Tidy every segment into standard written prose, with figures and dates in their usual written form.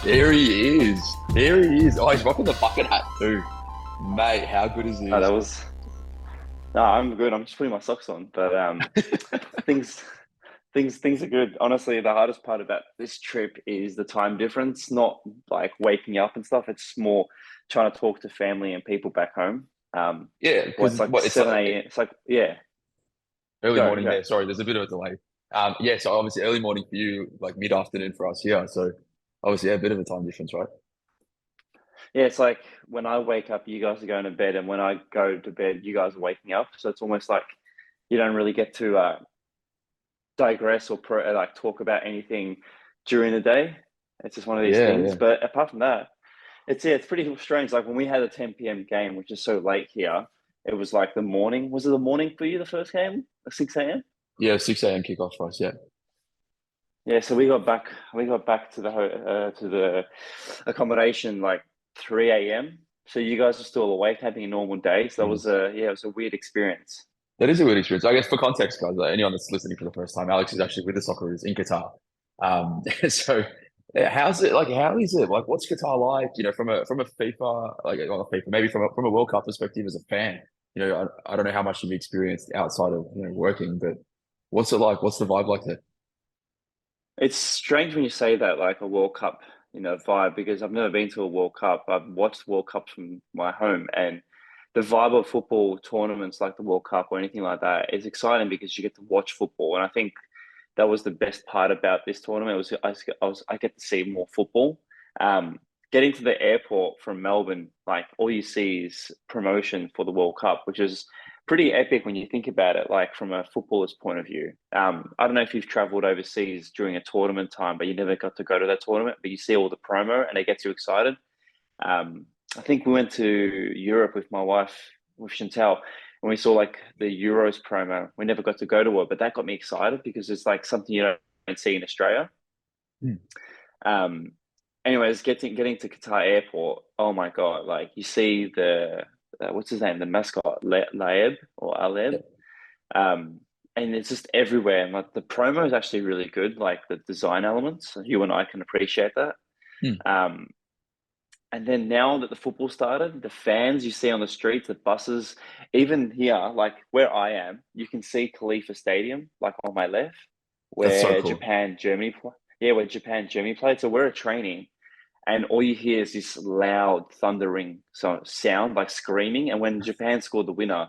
There he is. There he is. Oh, he's rocking the bucket hat too. Mate, how good is No, this? that was no, I'm good. I'm just putting my socks on, but things things are good. Honestly, the hardest part about this trip is the time difference, not like waking up and stuff. It's more trying to talk to family and people back home. Yeah, Well, it's because like what it's 7 like a.m. It's like, yeah, early go, morning go. there. Sorry, there's a bit of a delay. Yeah, so obviously early morning for you, like mid-afternoon for us here. So obviously, yeah, a bit of a time difference, right? Yeah, it's like when I wake up, you guys are going to bed, and when I go to bed, you guys are waking up. So it's almost like you don't really get to digress or like talk about anything during the day. It's just one of these Yeah, things. yeah. But apart from that, it's pretty strange. Like when we had a 10 p.m. game, which is so late here, it was like the morning. Was it the morning for you, the first game? 6 a.m.? Yeah, 6 a.m. kickoff for us. Yeah. Yeah, so we got back to to the accommodation like 3 a.m. So you guys are still awake having a normal day. So that was Jeez. a yeah, it was a weird experience. That is a weird experience. I guess for context, guys, like anyone that's listening for the first time, Alex is actually with the Socceroos in Qatar. So yeah, how's it like? How is it like? What's Qatar like? You know, from a FIFA, like not a FIFA, maybe from a World Cup perspective as a fan. You know, I don't know how much you've experienced outside of working, but what's it like? What's the vibe like there? It's strange when you say that, like a World Cup, vibe, because I've never been to a World Cup. I've watched World Cups from my home, and the vibe of football tournaments like the World Cup or anything like that is exciting because you get to watch football. And I think that was the best part about this tournament. I get to see more football. Um, Getting to the airport from Melbourne, like all you see is promotion for the World Cup, which is pretty epic when you think about it, like from a footballer's point of view. I don't know if you've traveled overseas during a tournament time, but you never got to go to that tournament, but you see all the promo and it gets you excited. Um, I think we went to Europe with my wife, with Chantel, and we saw like the Euros promo. We never got to go to it, but that got me excited because it's like something you don't see in Australia. Hmm. Um, Anyways, getting to Qatar airport, oh my God, like you see the what's his name, the mascot, Laeb or Yeah. Aleb, um, and it's just everywhere. And like the promo is actually really good, like the design elements. You and I can appreciate that. Hmm. Um, and then now that the football started, the fans you see on the streets, the buses, even here, like where I am, you can see Khalifa Stadium, like on my left, That's so where cool. Where Japan Germany played. So we're at training, and all you hear is this loud thundering sound, like screaming. And when Japan scored the winner,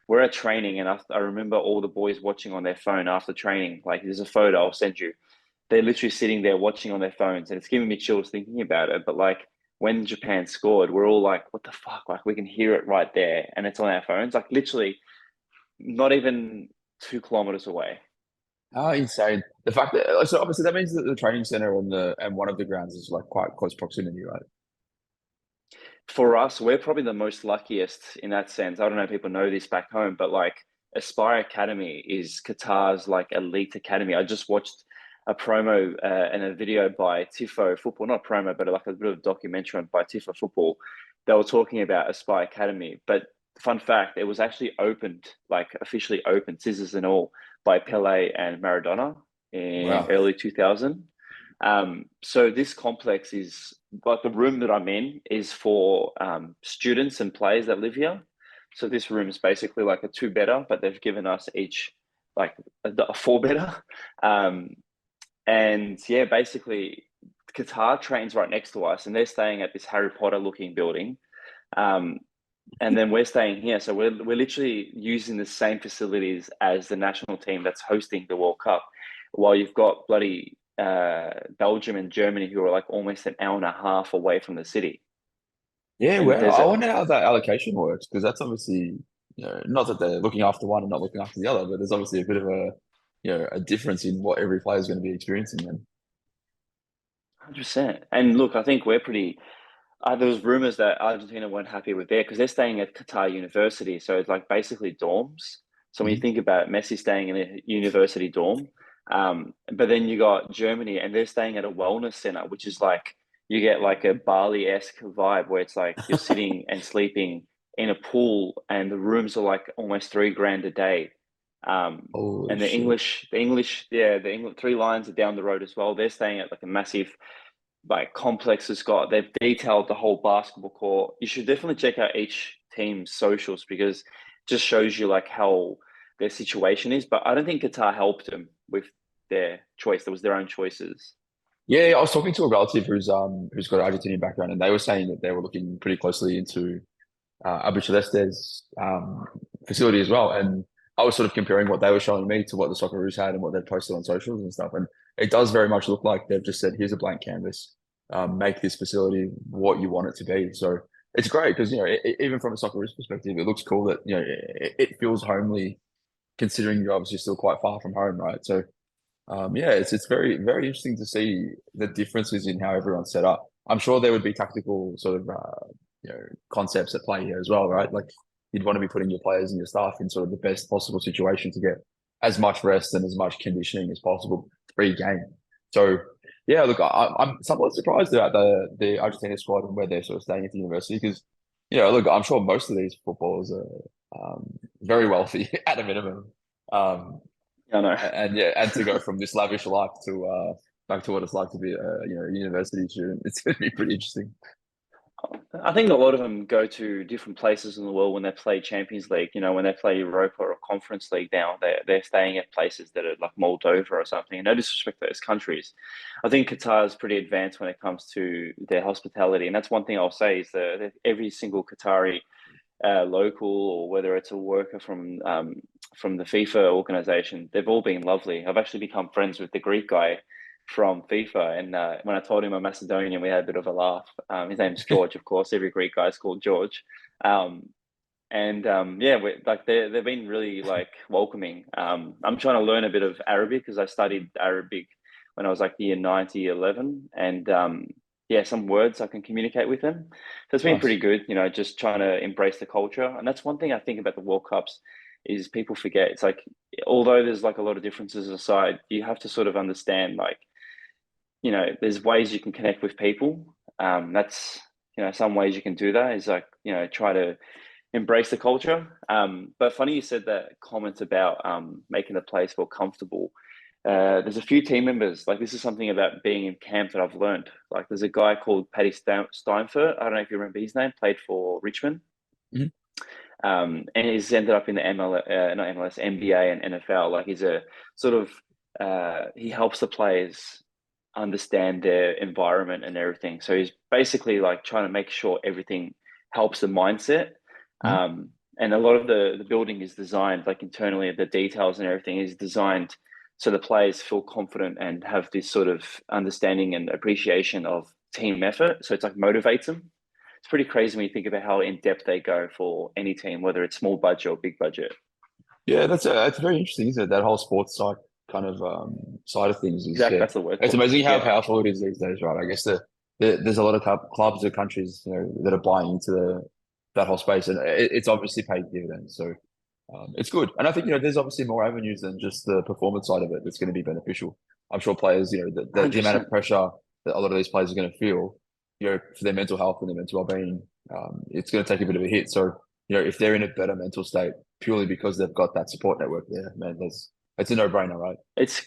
we're at training, and I remember all the boys watching on their phone after training. Like, there's a photo I'll send you. They're literally sitting there watching on their phones, and it's giving me chills thinking about it. But like when Japan scored, we're all like, "What the fuck?" Like we can hear it right there, and it's on our phones. Like literally, not even 2 kilometers away. Oh, insane. The fact that so obviously that means that the training center and one of the grounds is like quite close proximity, right? For us, we're probably the most luckiest in that sense. I don't know if people know this back home, but like Aspire Academy is Qatar's like elite academy. I just watched a promo and a video by Tifo Football, not a promo, but like a bit of documentary by Tifo Football. They were talking about Aspire Academy, but fun fact, it was actually opened, like officially opened, scissors and all, by Pele and Maradona in Wow. early 2000. So this complex is like the room that I'm in is for students and players that live here. So this room is basically like a two-bedder, but they've given us each like a four-bedder. Um, and yeah, basically Qatar trains right next to us, and they're staying at this Harry Potter looking building. Um, and then we're staying here, so we're literally using the same facilities as the national team that's hosting the World Cup. While you've got bloody Belgium and Germany who are like almost an hour and a half away from the city Yeah, in the well, I desert. wonder how that allocation works because that's obviously, not that they're looking after one and not looking after the other, but there's obviously a bit of a difference in what every player is going to be experiencing then. 100%. And look, I think we're pretty. There was rumors that Argentina weren't happy with there because they're staying at Qatar University, so it's like basically dorms. So when you Mhm. think about it, Messi staying in a university dorm, but then you got Germany and they're staying at a wellness center, which is like you get like a Bali-esque vibe where it's like you're sitting and sleeping in a pool, and the rooms are like almost 3 grand a day. Holy And shit. the English, three lines are down the road as well. They're staying at like a massive. like complex it's got. They've detailed the whole basketball court. You should definitely check out each team's socials because it just shows you like how their situation is. But I don't think Qatar helped them with their choice. There was their own choices. Yeah, I was talking to a relative who's got an Argentinian background, and they were saying that they were looking pretty closely into Abu Celeste's facility as well. And I was sort of comparing what they were showing me to what the Socceroos had and what they'd posted on socials and stuff. And it does very much look like they've just said, here's a blank canvas, make this facility what you want it to be. So it's great because, even from a Socceroos perspective, it looks cool that, it feels homely considering you're obviously still quite far from home, right? So, yeah, it's very, very interesting to see the differences in how everyone's set up. I'm sure there would be tactical sort of concepts at play here as well, right? Like you'd want to be putting your players and your staff in sort of the best possible situation to get as much rest and as much conditioning as possible pre-game. So yeah, look, I'm somewhat surprised about the Argentina squad and where they're sort of staying at the university because look, I'm sure most of these footballers are very wealthy at a minimum. Um, I know. and yeah, and to go from this lavish life to back to what it's like to be a university student, it's going to be pretty interesting. I think a lot of them go to different places in the world when they play Champions League. You know, when they play Europa or Conference League now, they're staying at places that are like Moldova or something. No disrespect to those countries. I think Qatar is pretty advanced when it comes to their hospitality, and that's one thing I'll say is that every single Qatari local or whether it's a worker from the FIFA organization, they've all been lovely. I've actually become friends with the Greek guy from FIFA, and when I told him I'm Macedonian, we had a bit of a laugh. His name's George, of course. Every Greek guy's called George. And yeah, like they've been really like welcoming. I'm trying to learn a bit of Arabic because I studied Arabic when I was like year 90, 11, and yeah, some words I can communicate with them. So it's been Nice. pretty good, just trying to embrace the culture. And that's one thing I think about the World Cups is people forget. It's like although there's like a lot of differences aside, you have to sort of understand like there's ways you can connect with people. That's some ways you can do that is like try to embrace the culture. But funny you said that comment about making the place feel comfortable. There's a few team members, like this is something about being in camp that I've learned. Like there's a guy called Paddy Steinfurt. I don't know if you remember his name, played for Richmond. Mhm. And he's ended up in the not MLS, NBA and NFL. Like he's a sort of, he helps the players understand their environment and everything. So he's basically like trying to make sure everything helps the mindset. Mhm. And a lot of the building is designed like internally, the details and everything is designed so the players feel confident and have this sort of understanding and appreciation of team effort. So it's like motivates them. It's pretty crazy when you think about how in depth they go for any team, whether it's small budget or big budget. Yeah, that's very interesting, isn't it? That whole sports side kind of side of things is Exactly, yeah. that's the word It's for it. amazing how Yeah, powerful it is these days, right? I guess there's a lot of clubs or countries that are buying into that whole space, and it's obviously paid dividends. So it's good, and I think there's obviously more avenues than just the performance side of it that's going to be beneficial. I'm sure players, the amount of 100%. pressure that a lot of these players are going to feel, for their mental health and their mental well-being, it's going to take a bit of a hit. So if they're in a better mental state purely because they've got that support network there, man, it's a no-brainer, right? It's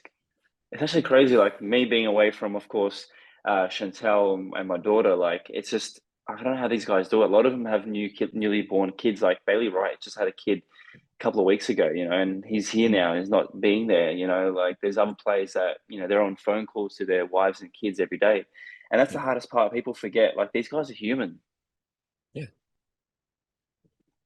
it's actually crazy. Like me being away from, of course, Chantel and my daughter. Like it's just I don't know how these guys do it. A lot of them have newly born kids. Like Bailey Wright just had a kid a couple of weeks ago, and he's here Mm. now. He's not being there. Like there's other players that they're on phone calls to their wives and kids every day, and that's Yeah. the hardest part. People forget like these guys are human. Yeah.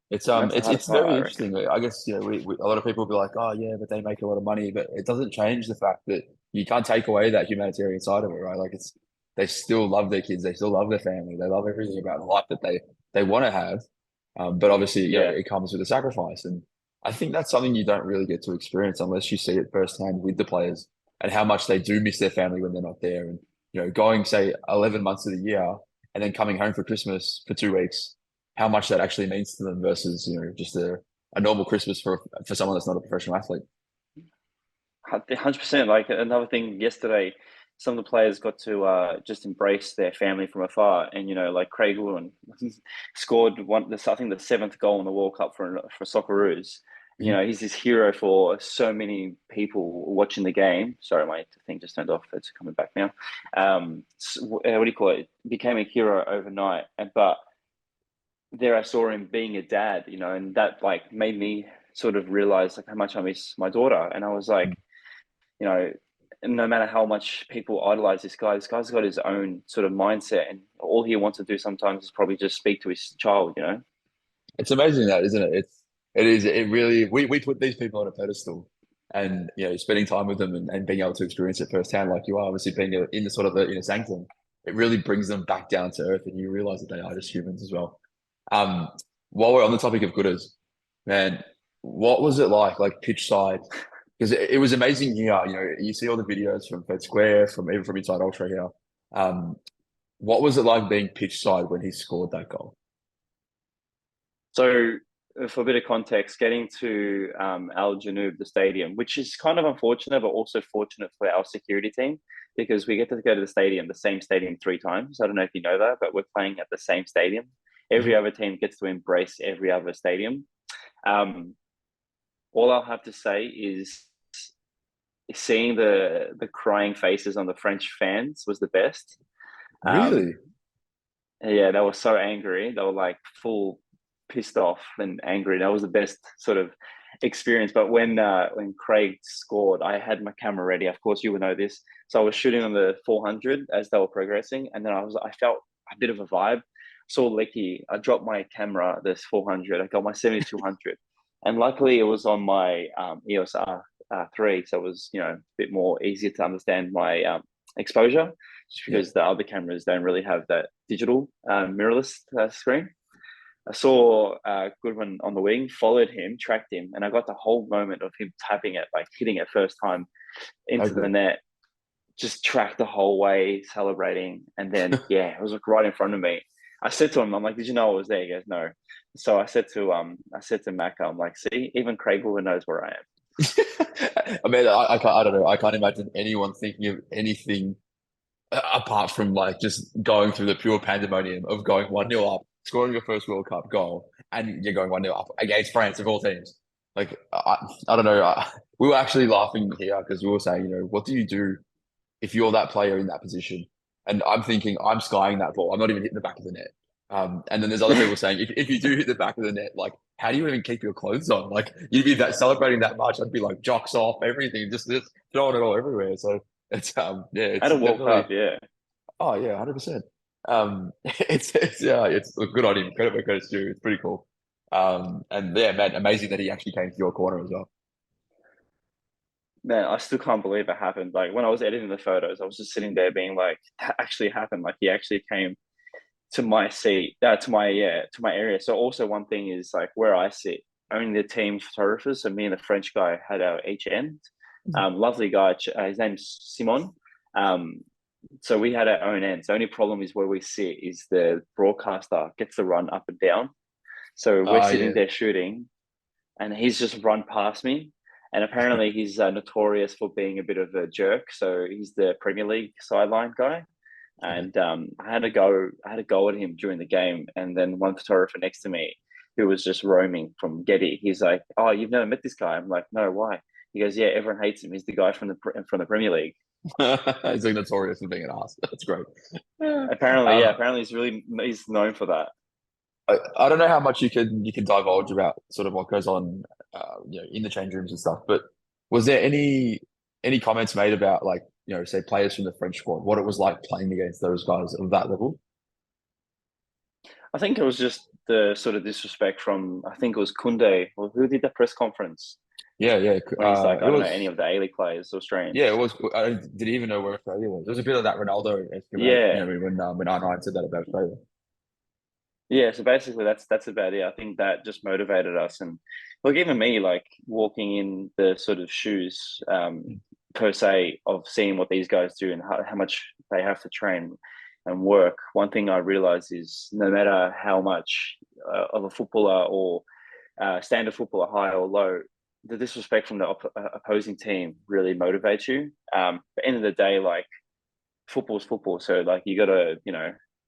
It's And that's the hardest it's part, very I reckon. interesting. I guess we a lot of people will be like, oh yeah, but they make a lot of money, but it doesn't change the fact that you can't take away that humanitarian side of it, right? Like they still love their kids, they still love their family, they love everything about the life that they want to have. But obviously, Yeah, it comes with a sacrifice, and I think that's something you don't really get to experience unless you see it firsthand with the players and how much they do miss their family when they're not there, and going say 11 months of the year and then coming home for Christmas for 2 weeks, how much that actually means to them versus just a normal Christmas for someone that's not a professional athlete. 100%. Like another thing yesterday, some of the players got to just embrace their family from afar, and like Craig Goodwin scored one. I think the seventh goal in the World Cup for Socceroos, you know, he's this hero for so many people watching the game. Sorry, my thing just turned off. It's coming back now. What do you call it? Became a hero overnight, but there I saw him being a dad, you know, and that like made me sort of realize like how much I miss my daughter. And I was like, you know, no matter how much people idolize this guy's got his own sort of mindset, and all he wants to do sometimes is probably just speak to his child, you know. It's amazing that, isn't it? It really, we put these people on a pedestal, and spending time with them and being able to experience it firsthand, like you are, obviously being in the sort of the sanctum, it really brings them back down to earth, and you realize that they are just humans as well. Um, while we're on the topic of Gooders, man, what was it like pitch side? Because it was amazing here. You see all the videos from Fed Square, from even from Inside Ultra here. Um, what was it like being pitch side when he scored that goal? So, for a bit of context, getting to Al Janoub, the stadium, which is kind of unfortunate, but also fortunate for our security team because we get to go to the stadium, the same stadium 3 times. I don't know if you know that, but we're playing at the same stadium. Every Mhm. other team gets to embrace every other stadium. Um, all I'll have to say is seeing the crying faces on the French fans was the best. Um, Really? yeah, they were so angry. They were like full pissed off and angry. That was the best sort of experience. But when Craig scored, I had my camera ready. Of course, you would know this. So I was shooting on the 400 as they were progressing, and then I felt a bit of a vibe. Saw Lecky. I dropped my camera. This 400. I got my 7200, and luckily it was on my EOS R3, so it was a bit more easier to understand my exposure, just Yeah. because the other cameras don't really have that digital mirrorless screen. I saw Goodwin on the wing, followed him, tracked him, and I got the whole moment of him tapping it, like hitting it first time into the Okay. net, just tracked the whole way, celebrating. And then, yeah, it was like right in front of me. I said to him, I'm like, did you know I was there? He goes, no. So I said to Macca, I'm like, see, even Craig Wood knows where I am. I mean, I don't know. I can't imagine anyone thinking of anything apart from like just going through the pure pandemonium of going 1-0 up, scoring your first World Cup goal, and you're going 1-0 up against France of all teams. Like, I don't know. We were actually laughing here because we were saying, what do you do if you're that player in that position? And I'm thinking, I'm skying that ball. I'm not even hitting the back of the net. And then there's other people saying, if you do hit the back of the net, like, how do you even keep your clothes on? Like, you'd be that celebrating that much. I'd be like, jocks off, everything, just throwing it all everywhere. So yeah, At it's a World definitely, Cup, yeah. oh yeah, 100%. It's good on him. Credit where credit's due. It's pretty cool. And yeah, man, amazing that he actually came to your corner as well. Man, I still can't believe it happened. Like when I was editing the photos, I was just sitting there being like, that actually happened. Like he actually came to my seat, to my area. So also one thing is like where I sit, only the team photographers. So me and the French guy had our each end. Lovely guy. His name's Simon. Um, so we had our own ends. The only problem is where we sit is the broadcaster gets to run up and down. So we're Oh sitting yeah. there shooting, and he's just run past me. And apparently he's notorious for being a bit of a jerk. So he's the Premier League sideline guy. Okay. And I had a go at him during the game. And then one photographer next to me, who was just roaming from Getty, he's like, "Oh, you've never met this guy?" I'm like, "No, why?" He goes, "Yeah, everyone hates him. He's the guy from the Premier League." He's like notorious for being an ass. That's great. Apparently, yeah, apparently he's known for that. I don't know how much you can divulge about sort of what goes on, in the change rooms and stuff. But was there any comments made about like say players from the French squad, what it was like playing against those guys of that level? I think it was just the sort of disrespect from I think it was Kunde or who did the press conference Yeah, yeah. when he's like, It I don't know any was of the A League players, yeah, it Australians. was. I didn't even know where Australia was. There was a bit of that Ronaldo estimate, Yeah, when R9 said that about Australia. yeah. So basically, that's about it. I think that just motivated us, and look, even me, like walking in the sort of shoes, per se, of seeing what these guys do and how much they have to train and work. One thing I realize is no matter how much of a footballer or standard footballer, high or low, the disrespect from the opposing team really motivates you. At the end of the day, like football's football, so like you got to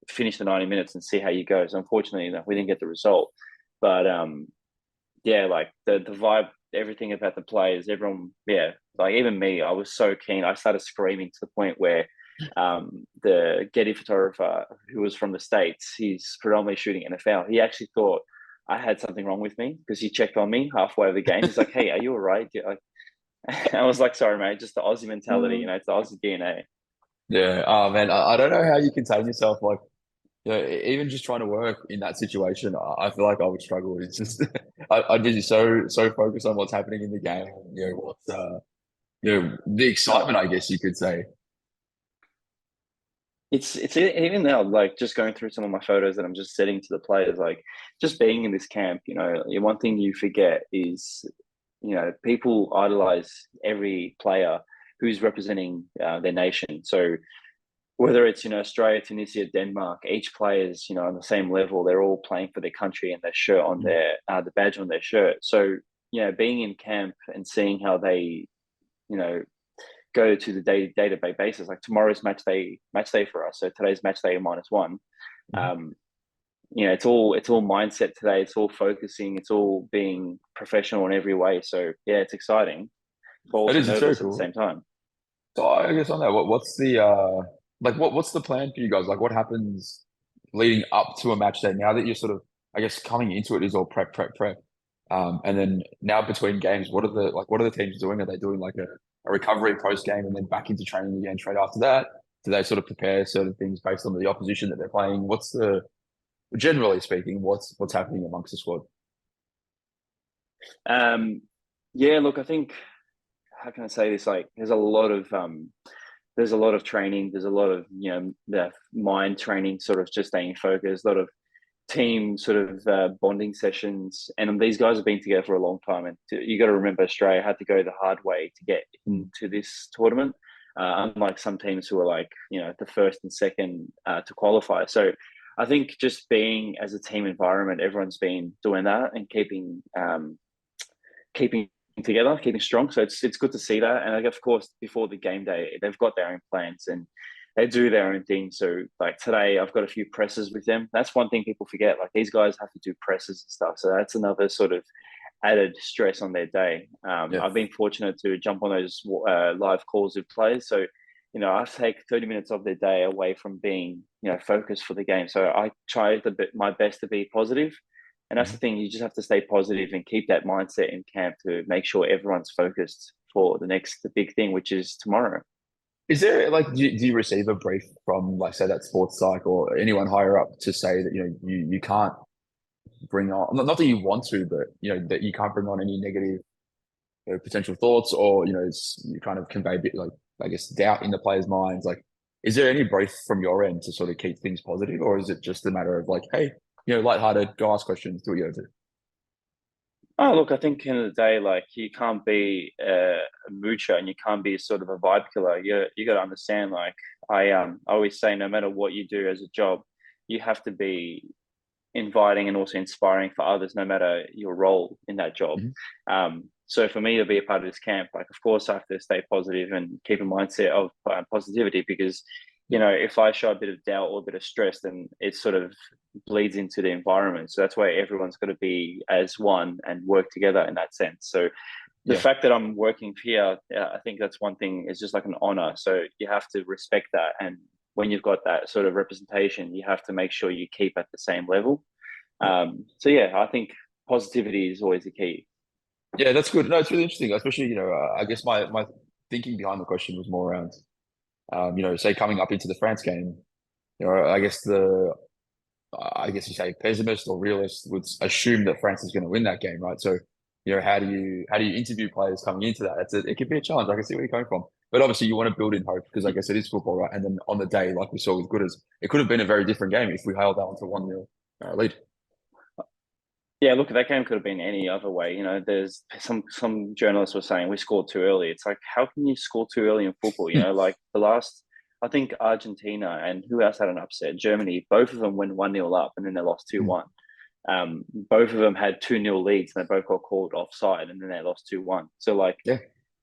finish the 90 minutes and see how you go. So unfortunately, we didn't get the result, but yeah, like the vibe. everything about the players. Everyone, yeah, like even me, I was so keen. I started screaming to the point where the Getty photographer, who was from the States, he's predominantly shooting NFL. He actually thought I had something wrong with me because he checked on me halfway over the game. He's like, "Hey, are you all right?" Like, I was like, "Sorry, mate, just the Aussie mentality. You know, it's the Aussie DNA." Yeah. Oh man, I don't know how you contain yourself. Like, you know, even just trying to work in that situation, I feel like I would struggle. It's just I'd be so focused on what's happening in the game. You know, what's the excitement, I guess you could say. It's even now, like just going through some of my photos that I'm just sending to the players, like just being in this camp. You know, one thing you forget is, you know, people idolize every player who's representing their nation. So whether it's, you know, Australia, Tunisia, Denmark, each player's, you know, on the same level. They're all playing for their country and their shirt on their the badge on their shirt. So, you know, being in camp and seeing how they, you know, go to the day-to-day basis. Like tomorrow's match day for us. So today's match day -1. Mhm. Um, you know, it's all mindset today. It's all focusing. It's all being professional in every way. So yeah, it's exciting, but It also is. It's very nervous at the same cool. time. So I guess on that, what's the like what's the plan for you guys? Like what happens leading up to a match day now that you're sort of I guess coming into it is all prep. And then now between games, what are the teams doing? Are they doing like a recovery post game and then back into training again straight after that? Do they sort of prepare certain things based on the opposition that they're playing? What's the generally speaking, what's happening amongst the squad? Um, yeah, look, I think, how can I say this? Like, there's a lot of training. There's a lot of, you know, the mind training, sort of just staying focused. A lot of team sort of bonding sessions, and these guys have been together for a long time. And you got to remember, Australia had to go the hard way to get Mm. into this tournament, unlike some teams who are like, you know, the first and second to qualify. So I think just being as a team environment, everyone's been doing that and keeping together, keeping strong. So it's good to see that. And like, of course, before the game day, they've got their own plans and they do their own thing. So like today, I've got a few presses with them. That's one thing people forget. Like these guys have to do presses and stuff. So that's another sort of added stress on their day. Yeah. I've been fortunate to jump on those live calls with players. So, you know, I take 30 minutes of their day away from being, you know, focused for the game. So I try my best to be positive. And that's the Mhm. thing, you just have to stay positive and keep that mindset in camp to make sure everyone's focused for the big thing, which is tomorrow. Is there like do you receive a brief from like say that sports psych or anyone higher up to say that you can't bring on not that you want to, but that you can't bring on any negative potential thoughts or you kind of convey a bit like I guess doubt in the players' minds. Like, is there any brief from your end to sort of keep things positive, or is it just a matter of like, hey, lighthearted, go ask questions, do what you got to do? Oh, look, I think in the day, like you can't be a moocher and you can't be sort of a vibe killer. You got to understand. Like I always say, no matter what you do as a job, you have to be inviting and also inspiring for others, no matter your role in that job. Mhm. So for me to be a part of this camp, like of course I have to stay positive and keep a mindset of positivity because, you know, if I show a bit of doubt or a bit of stress, then it sort of bleeds into the environment. So that's why everyone's got to be as one and work together in that sense. So the Yeah. fact that I'm working here, I think that's one thing. Is just like an honor. So you have to respect that, and when you've got that sort of representation, you have to make sure you keep at the same level. Yeah. So yeah, I think positivity is always the key. Yeah, that's good. No, it's really interesting, especially, I guess my thinking behind the question was more around, say coming up into the France game, I guess you say pessimist or realist would assume that France is going to win that game, right? So, how do you interview players coming into that? It can be a challenge. I can see where you're coming from, but obviously you want to build in hope because I guess it is football, right? And then on the day, like we saw with Gooders, it could have been a very different game if we held that onto 1-0 lead. Yeah, look, that game could have been any other way. You know, there's some journalists were saying we scored too early. It's like, how can you score too early in football? You know, like the last, I think Argentina and who else had an upset? Germany. Both of them went 1-0 up and then they lost 2-1. Both of them had 2-0 leads and they both got called offside and then they lost 2-1. So like, Yeah,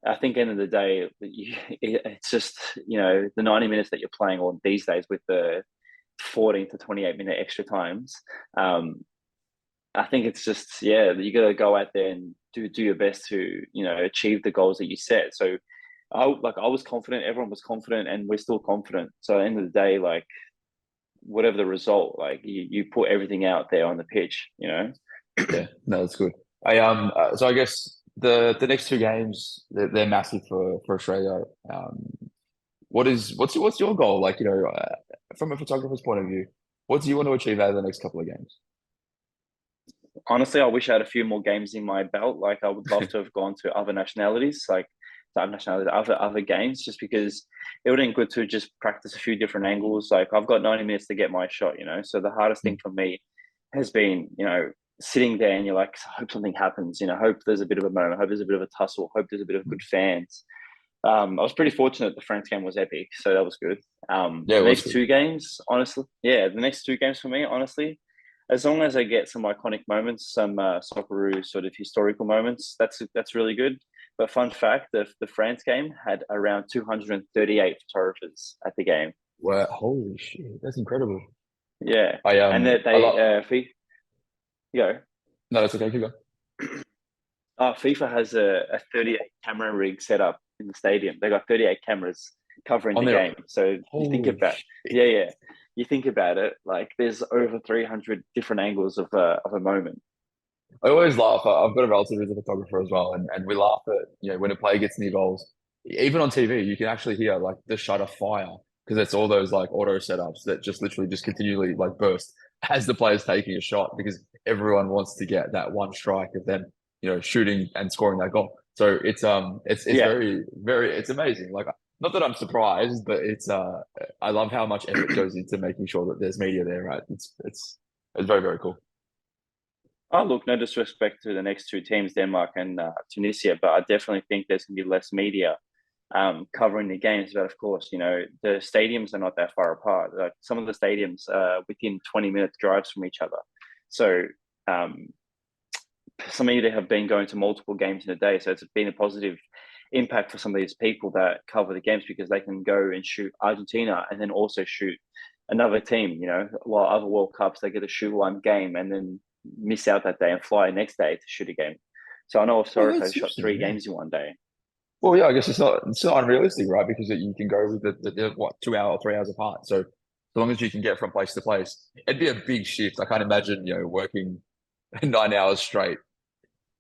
I think end of the day, it's just, you know, the 90 minutes that you're playing or these days with the 14 to 28 minute extra times. Um, I think it's just yeah, you got to go out there and do your best to achieve the goals that you set. So I was confident, everyone was confident, and we're still confident. So at the end of the day, like whatever the result, like you put everything out there on the pitch, you know. Yeah, no, that's good. So I guess the next two games they're massive for Australia. What's your goal? Like, from a photographer's point of view, what do you want to achieve out of the next couple of games? Honestly, I wish I had a few more games in my belt. Like I would love to have gone to other nationalities, like other nationalities, other games, just because it would have been good to just practice a few different angles. Like I've got 90 minutes to get my shot, you know. So the hardest thing for me has been, sitting there and you're like, hope something happens, hope there's a bit of a moment, hope there's a bit of a tussle, hope there's a bit of good fans. I was pretty fortunate the France game was epic, so that was good. Yeah, it The was next good. two games, honestly, yeah, the next two games for me, honestly, as long as I get some iconic moments, some Socceroo sort of historical moments, that's really good. But fun fact, the France game had around 238 photographers at the game. Wow, holy shit, that's incredible. Yeah, I and that I they love. you know, No, that's okay. Keep going. FIFA has a 38 camera rig set up in the stadium. They got 38 cameras covering On the there. game. So you think Holy about, shit. yeah, yeah, you think about it. Like there's over 300 different angles of a moment. I always laugh. I've got a relative who's a photographer as well, and we laugh at when a player gets near goals. Even on TV, you can actually hear like the shutter fire because it's all those like auto setups that just literally just continually like burst as the player's taking a shot because everyone wants to get that one strike of them, shooting and scoring that goal. So it's Yeah. very it's amazing. Like not that I'm surprised, but I love how much effort goes into making sure that there's media there, right? It's very, very cool. Oh, look, no disrespect to the next two teams, Denmark and Tunisia, but I definitely think there's going to be less media covering the games. But of course, the stadiums are not that far apart. Like some of the stadiums are within 20 minutes drives from each other. So um, some of you have been going to multiple games in a day. So it's been a positive impact for some of these people that cover the games because they can go and shoot Argentina and then also shoot another team, while other World Cups, they get to shoot one game and then miss out that day and fly next day to shoot a game. So I know of Oh, Soraka that's has shot interesting. three Yeah. games in one day. Well, yeah, I guess it's not unrealistic, right? Because you can go with the what 2 hour or 3 hours apart. So as long as you can get from place to place, it'd be a big shift. I can't imagine working 9 hours straight,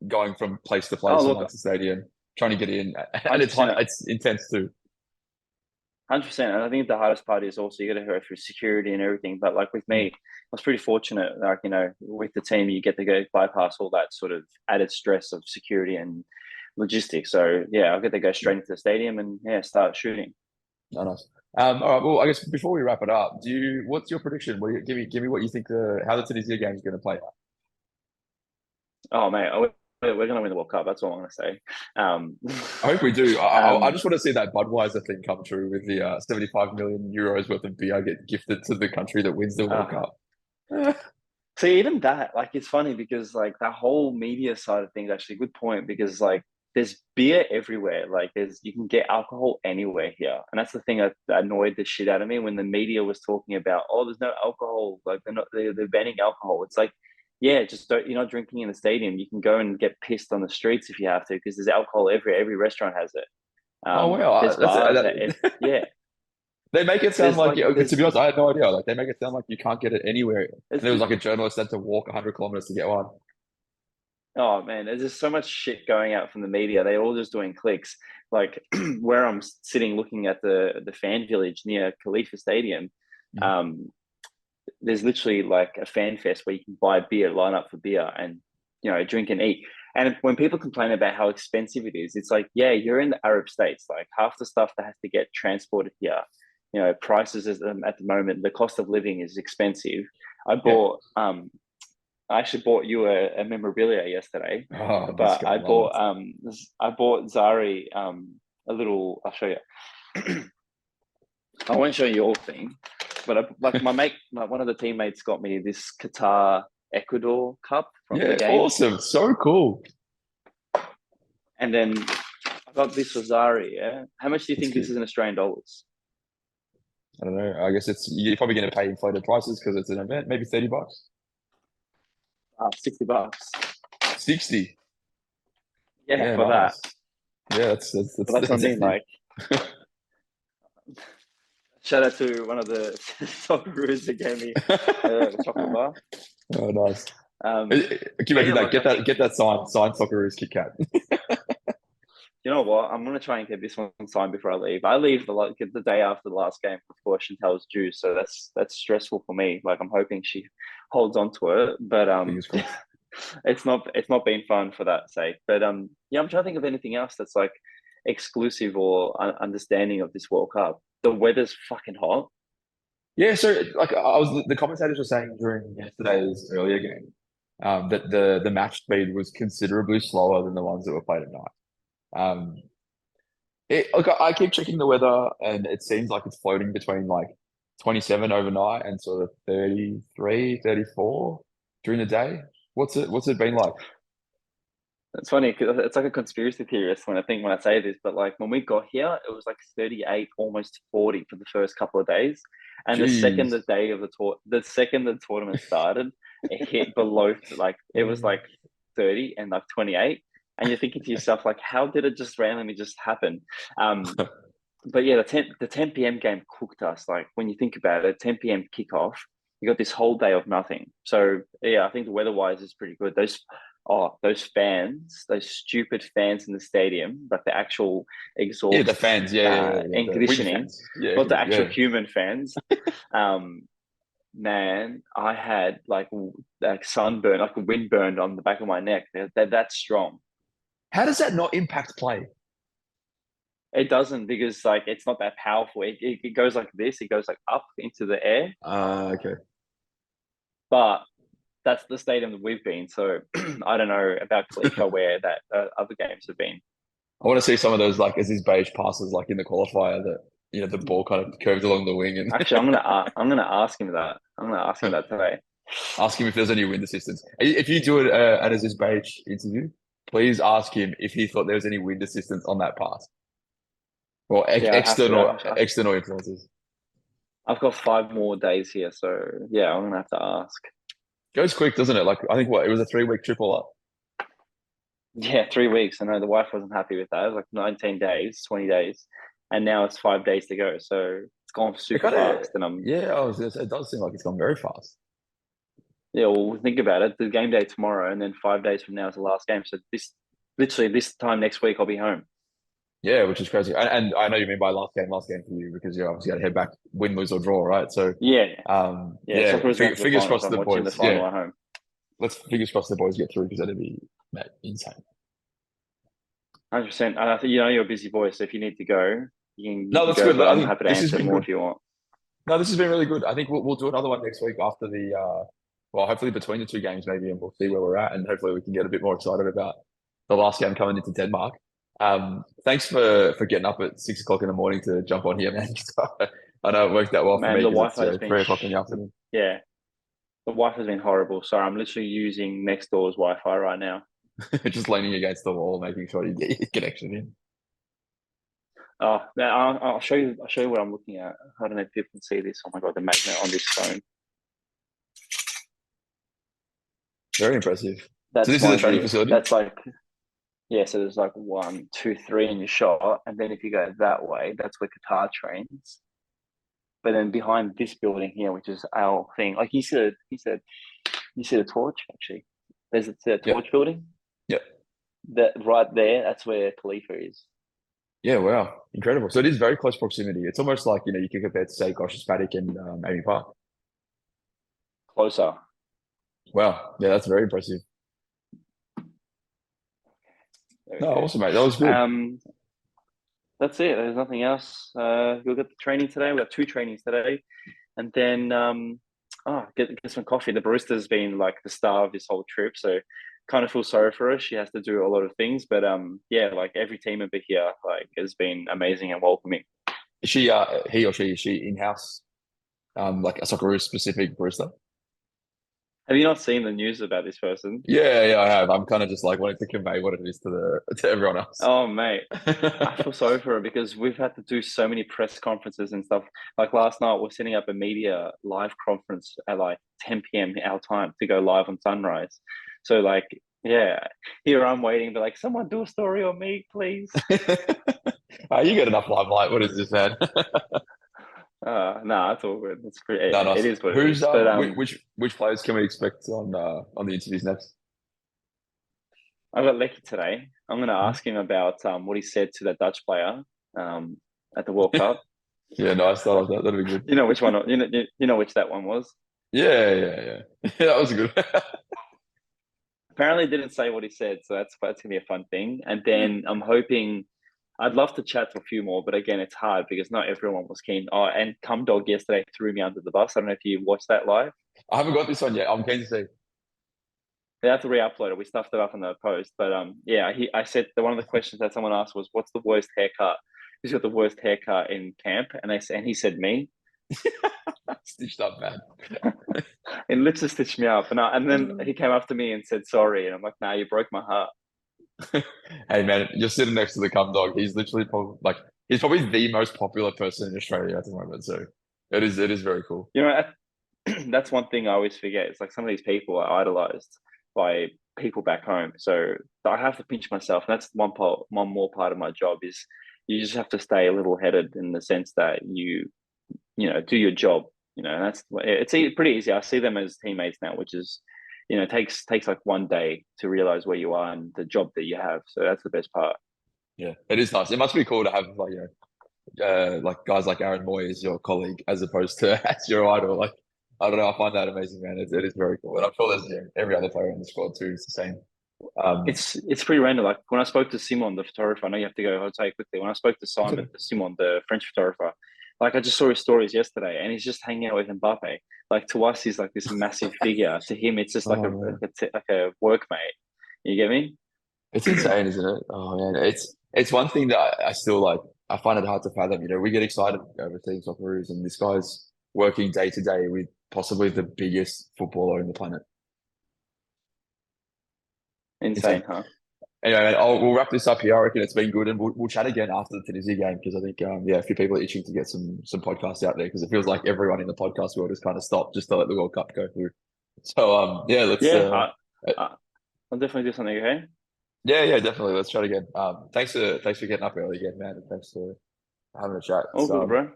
going from place to Oh, place look, amongst the stadium, trying to get in, and it's 100%. high, it's intense too. 100%. And I think the hardest part is also you got to go through security and everything. But like with me, I was pretty fortunate. Like, with the team, you get to go bypass all that sort of added stress of security and logistics. So yeah, I get to go straight into the stadium and yeah, start shooting. Oh, nice. All right. Well, I guess before we wrap it up, what's your prediction? Give me what you think how the Tunisia game is going to play out. Oh, mate, we're going to win the World Cup. That's all I'm going to say. I hope we do. I um, just want to see that Budweiser thing come true with the 75 million euros worth of beer get gifted to the country that wins the World uh, Cup. so even that, like, it's funny because like the whole media side of things actually a good point because like there's beer everywhere. Like you can get alcohol anywhere here, and that's the thing that annoyed the shit out of me when the media was talking about, oh, there's no alcohol, like they're banning alcohol. It's like, yeah, just don't, you're not drinking in the stadium. You can go and get pissed on the streets if you have to because there's alcohol everywhere. Every restaurant has it. Oh wow, There's bars yeah. they make it sound There's like like to be honest, I had no idea. Like they make it sound like you can't get it anywhere, and there's there was like a journalist had to walk 100 kilometers to get one. Oh man, there's just so much shit going out from the media. They're all just doing clicks. Like where I'm sitting looking at the fan village near Khalifa Stadium, Mhm. um, there's literally like a fan fest where you can buy beer, line up for beer, and drink and eat. And when people complain about how expensive it is, it's like, yeah, you're in the Arab states. Like half the stuff that has to get transported here, prices at the moment, the cost of living is expensive. I Yeah. bought I actually bought you a memorabilia yesterday, Oh, this but guy, love it. I bought Zari a little. I'll show you. I won't show you your thing, but like my mate, one of the teammates got me this Qatar Ecuador cup from the Yeah, game, awesome, so cool. and then I got this for Zari. Yeah, how much do you That's think this cute. is in Australian dollars? I don't know. I guess you're probably going to pay inflated prices because it's an event. Maybe $30. $60. 60. Yeah, Yeah, for that. nice. Yeah, But that's what I that's mean. hefty. Like, shout out to one of the Socceroos that gave me the chocolate bar. Oh, nice. Um, Can you but yeah, imagine that? look, I think Get that signed Socceroos Kit Kat. you know what? I'm gonna try and get this one signed before I leave. I leave the day after the last game before Chantel's due, so that's stressful for me. Like I'm hoping she holds on to it, but Fingers crossed. it's not been fun for that sake. But yeah, I'm trying to think of anything else that's like exclusive or understanding of this World Cup. The weather's fucking hot. Yeah, so like I was the commentators were saying during yesterday's earlier game, that the match speed was considerably slower than the ones that were played at night. Um, look, I keep checking the weather, and it seems like it's floating between like 27 overnight and sort of 33, 34 during the day. What's it been like? It's funny because it's like a conspiracy theorist when I say this, but like when we got here, it was like 38, almost 40 for the first couple of days, and Jeez. the second the tournament started, it hit below like it was like 30 and like 28, and you're thinking to yourself like, how did it just randomly just happen? Um, but yeah, the 10 p.m. game cooked us. Like when you think about it, 10 p.m. kickoff, you got this whole day of nothing. So yeah, I think the weather wise is pretty good. Those fans, those stupid fans in the stadium, like the actual Yeah, the exhaust fans. Yeah. and The wing conditioning, fans. Yeah, not the actual yeah. human fans. Um, man, I had like sunburn, like a wind burned on the back of my neck. They're that strong. How does that not impact play? It doesn't because like it's not that powerful. It goes like this. It goes like up into the air, Okay. but that's the stadium that we've been. So I don't know about Khalifa where that other games have been. I want to see some of those like as his beige passes like in the qualifier that the ball kind of curves along the wing and Actually, I'm gonna ask him that. I'm gonna ask him that today. ask him if there's any wind assistance. If you do it at his beige interview, please ask him if he thought there was any wind assistance on that pass or Yeah, I have to. external influences. I've got 5 more days here, so yeah, I'm gonna have to ask. Goes quick, doesn't it? Like I think what it was a 3 week triple up. Yeah, 3 weeks. I know the wife wasn't happy with that. It was like 19 days, 20 days, and now it's 5 days to go. So it's gone It super kind of fast, and I'm yeah, I was gonna say, it does seem like it's gone very fast. yeah. Well, think about it. The game day tomorrow, and then 5 days from now is the last game. So literally this time next week, I'll be home. Yeah, which is crazy. And I know you mean by last game for you because you obviously got to head back, win, lose or draw, right? So, Yeah, yeah. yeah, Soccer is going to the fingers final, so crossed I'm the watching the boys. Yeah, final at home. let's fingers crossed the boys get through because that'd be insane. 100%. And I think you're a busy boy, so if you need to go, you No, can that's go. good. But I I'm think happy to this has answer been more good. if you want. No, this has been really good. I think we'll do another one next week after well, hopefully between the two games maybe, and we'll see where we're at, and hopefully we can get a bit more excited about the last game coming into Denmark. Thanks for getting up at 6 o'clock in the morning to jump on here, man. I know it worked out well for Man, me the because it's Wi-Fi has been 3 o'clock in the afternoon. yeah, the Wi-Fi has been horrible. Sorry, I'm literally using next door's Wi-Fi right now. Just leaning against the wall, making sure you get your connection in. Oh, man, I'll show you. I'll show you what I'm looking at. I don't know if people can see this. Oh my god, the magnet on this phone. Very impressive. So That's this is a my training view. facility? That's like yeah. So there's like 1, 2, 3 in your shot, and then if you go that way, that's where Qatar trains. But then behind this building here, which is our thing, like you see the torch actually. There's the Yep. torch building. Yep. That right there, that's where Khalifa is. Yeah, wow. Incredible. So it is very close proximity. It's almost like, you can compare to say Gosh's Paddock and Amy Park. Closer. Wow. Yeah, that's very impressive. There we No, go. awesome, mate. That was good. That's it. There's nothing else. We'll get the training today. We have 2 trainings today, and then get some coffee. The barista's been like the star of this whole trip, so kind of feel sorry for her. She has to do a lot of things, but yeah, like every team member here like has been amazing and welcoming. Is he or she, is she in-house, like a Socceroos specific barista? Have you not seen the news about this person? Yeah, I have. I'm kind of just like wanting to convey what it is to to everyone else. Oh, mate. I feel sorry for her because we've had to do so many press conferences and stuff. Like last night, we're setting up a media live conference at like 10 p.m. our time to go live on Sunrise. So, like, yeah, here I'm waiting, but like, someone do a story on me, please. You get enough limelight. What is this, man? Nah, it's all good. It's pretty, No, it nice. is what it Who's is. But which players can we expect on the interviews next? I got Lecky today. I'm going to Mhm. ask him about what he said to that Dutch player um at the World Cup. Yeah, nice. That'll be good. You know which one? You know which that one was. Yeah. That was good. Apparently didn't say what he said, so that's gonna be a fun thing. And then I'm hoping I'd love to chat to a few more, but again, it's hard because not everyone was keen. Oh, and Cum Dog yesterday threw me under the bus. I don't know if you watched that live. I haven't got this one yet. I'm keen to see. They have to re-upload it. We stuffed it up in the post, but yeah, I said that one of the questions that someone asked was, "What's the worst haircut?" Who's got the worst haircut in camp? And he said me. Stitched up, man. It literally stitched me up, and then he came up to me and said sorry, and I'm like, "Nah, you broke my heart." Hey, man, you're sitting next to the cum dog. He's literally probably like he's probably the most popular person in Australia at the moment. So it is very cool. You know, that's one thing I always forget. It's like some of these people are idolized by people back home. So I have to pinch myself. And that's one more part of my job is you just have to stay a little headed in the sense that do your job. And it's pretty easy. I see them as teammates now, which is, takes like one day to realize where you are and the job that you have. So that's the best part. Yeah, it is nice. It must be cool to have like guys like Aaron Moy as your colleague as opposed to as your idol. Like I don't know, I find that amazing, man. It is very cool, and I'm sure there's every other player in the squad too is the same. It's pretty random. Like when I spoke to Simon, the photographer, I know you have to go. I'll tell you quickly. When I spoke to Simon, the French photographer, like I just saw his stories yesterday, and he's just hanging out with Mbappe. Like to us, he's like this massive figure. To him, it's just like Oh man, like a workmate. You get me? it's insane, isn't it? Oh man, it's one thing that I still like. I find it hard to fathom. We get excited over seeing Socceroos, and this guy's working day to day with possibly the biggest footballer on the planet. Insane. Insane, huh? Anyway, man, we'll wrap this up here. I reckon it's been good, and we'll chat again after the Tunisia game because I think a few people are itching to get some podcasts out there because it feels like everyone in the podcast world has kind of stopped just to let the World Cup go through. So yeah, let's Yeah, I'll definitely do something. Okay. yeah, definitely let's chat again. Thanks for getting up early again, man, and thanks for having a chat. All good, bro.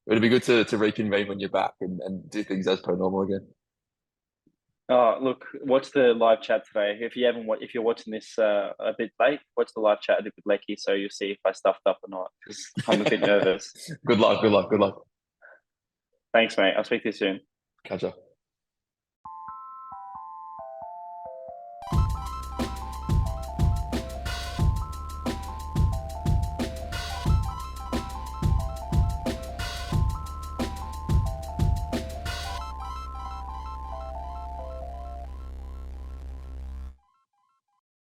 It'd be good to reconvene when you're back and do things as per normal again. Oh, look, watch the live chat today. If you're watching this a bit late, watch the live chat with Lecky, so you'll see if I stuffed up or not. Because I'm a bit nervous. Good luck. Thanks, mate. I'll speak to you soon. Catch up.